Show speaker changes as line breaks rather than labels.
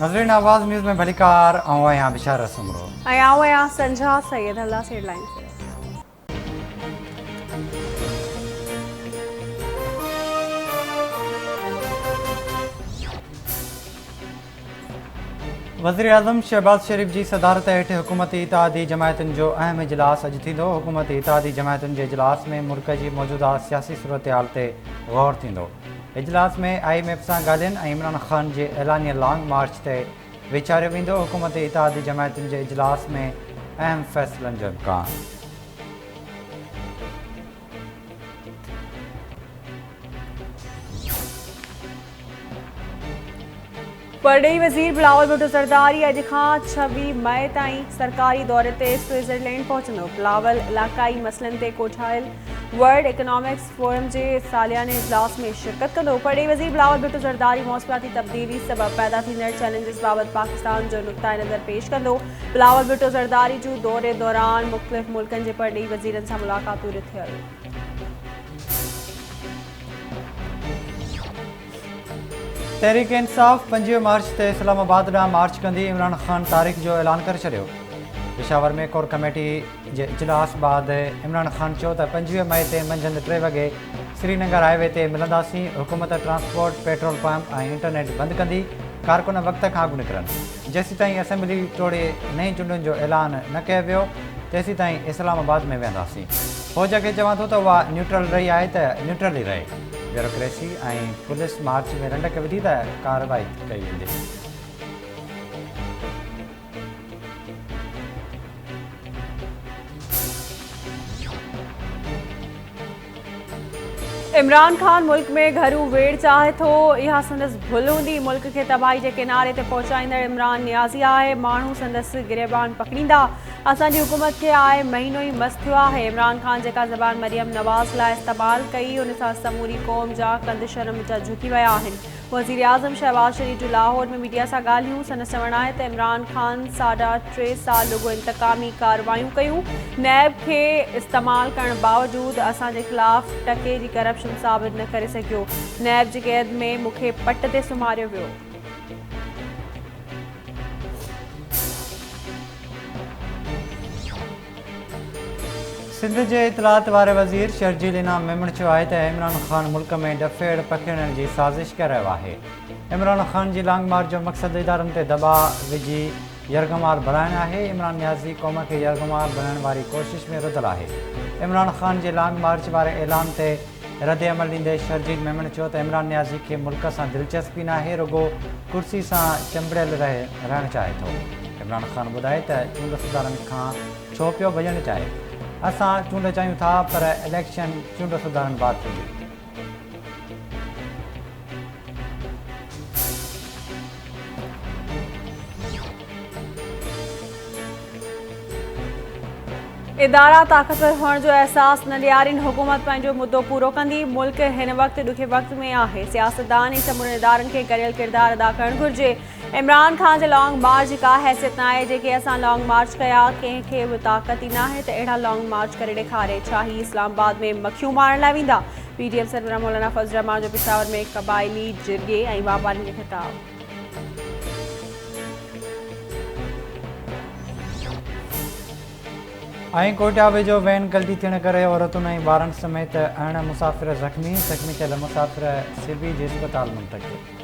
नजरीन आवाज़ न्यूज़ में भलीकार आऊँ यहाँ बिशार सुमरो
आऊँ यहाँ संझा सैयद अल्लाह से हेडलाइन से
वज़ीर-ए-आज़म शहबाज शरीफ जी सदारत हेठि हुकूमती इत्तेहादी जमायतुनि जो अहम इजलास अॼु थींदो। हुकूमती इत्तेहादी जमायतुनि जे इजलास में मुल्क जी मौजूदा सियासी सूरत-हाल ते गौर थींदो। इजलास में IMF सां ॻाल्हियुनि ऐं इमरान ख़ान जे ऐलानिया लॉन्ग मार्च ते वीचारियो वेंदो। हुकूमती इत्तेहादी जमायतुनि जे इजलास में अहम फ़ैसिलनि जो इम्कान।
परडेही वज़ीर बिलावल भुट्टो ज़रदारी अॼु खां 26 मई ताईं सरकारी दौरे ते स्विट्ज़रलैंड पहुचंदो। बिलावल इलाक़ाई मसइलनि ते कोठायल वर्ल्ड इकोनॉमिक्स फोरम जे सालियाने इजलास में शिरकत कंदो। परडेही वज़ीर बिलावल भुट्टो ज़रदारी मौसमियाती तब्दीली सबबि पैदा थींदड़ चैलेंजिस बाबति पाकिस्तान जो नुक़्ता नज़र पेश कंदो। बिलावल भुट्टो ज़रदारी जूं दौरे दौरान मुख़्तलिफ़ मुल्कनि जे परडेही वज़ीरनि सां मुलाक़ातूं थियल।
तहरीक इंसाफ़ 25 मार्च ते इस्लामाबाद ॾांहुं मार्च कंदी। इमरान ख़ान तारीख़ जो ऐलान करे छॾियो। पेशावर में कोर कमेटी जे इजलास बैदि इमरान ख़ान चयो त 25 मई ते मंझंदि 3 वॻे श्रीनगर हाईवे ते मिलंदासीं। हुकूमत ट्रांसपोर्ट, पेट्रोल पंप ऐं इंटरनेट बंदि कंदी। कारकुन वक़्त खां अॻु निकिरनि। जेसीं ताईं असेंबली टोड़े नई चूंडुनि जो ऐलान न कयो वियो तेसीं ताईं इस्लामाबाद में वेंदासीं। फ़ौज खे चवां थो त उहा न्यूट्रल रही आहे त न्यूट्रल ई रहे। ब्यूरोक्रेसी ऐं पुलिस मार्च में रंडक विधी त कार्रवाई कई वेंदी।
इमरान ख़ान मुल्क में घरू वेड़ चाहे थो। इहा संदसि भुल हूंदी। मुल्क खे तबाही जे किनारे ते पहुचाईंदड़ इमरान नियाज़ी आहे। माण्हू संदसि गिरेबान पकड़ींदा। असांजी हुकूमत खे आहे महीनो ई मस थियो आहे। इमरान ख़ान जेका ज़बान मरियम नवाज़ लाइ इस्तेमालु कई उन सां समूरी क़ौम जा कंद शर्म जा झुकी विया आहिनि। वज़ीर-ए-आज़म शहबाज शरीफ जो लाहौर में मीडिया सां ॻाल्हियूं। संदसि चवणु आहे त इमरान ख़ान 3.5 साल रुॻो इंतकामी कार्रवायूं कयूं। नैब खे इस्तेमालु करण बावजूदि असांजे ख़िलाफ़ टके जी करप्शन साबित न करे सघियो। नैब जी क़ैद में मूंखे पट ते सुम्हारियो वियो।
सिंध जे इतलात वारे वज़ीर शर्जील इनाम मेमण चयो आहे त इमरान ख़ान मुल्क में डफेड़ पखिड़ण जी साज़िश करे रहियो आहे। इमरान ख़ान जी लॉन्ग मार्च जो मक़सदु इदारनि ते दबाउ विझी यरगमाल बणाइणु आहे। इमरान नियाज़ी क़ौम खे यरगमाल बणाइण वारी कोशिश में रुधल आहे। इमरान ख़ान जे लॉन्ग मार्च वारे ऐलान ते रद्द अमल ॾींदे शर्जील मेमण चयो त इमरान नियाज़ी खे मुल्क सां दिलचस्पी न आहे, रुॻो कुर्सी सां चंबड़ियल रहणु चाहे थो। इमरान ख़ान ॿुधाए त चूंड सुधारनि खां छो पियो भॼणु चाहे। असां चूंड चाहियूं था पर इलेक्शन चूंड सुधारनि बाद थींदी।
इदारा ताक़तवर हुअण जो अहसास न ॾियारीनि। हुकूमत पंहिंजो मुद्दो पूरो कंदी। मुल्क हिन वक़्तु ॾुखे वक़्त में आहे। सियासतदान ऐं समूरे इदारनि खे गरियल किरदारु अदा करणु घुरिजे। इमरान ख़ान जे लॉन्ग मार्च जी का हैसियत न आहे। जेके असां लॉन्ग मार्च कया कंहिंखे बि ताक़त ई न आहे त अहिड़ा लॉन्ग मार्च करे ॾेखारे। छा ही इस्लामाबाद में मखियूं मारण लाइ वेंदा? PDM सरबराह मौलाना फज़ल रहमान जो पेशावर में क़बाइली जिरगे ऐं वापारियुनि खे ख़िताब।
ऐं कोटा वेझो वैन गलती थियण करे औरतुनि ऐं ॿारनि समेत अरिड़हं मुसाफ़िर ज़ख़्मी थियल मुसाफ़िर सिबी जे अस्पताल मुंतक़िल।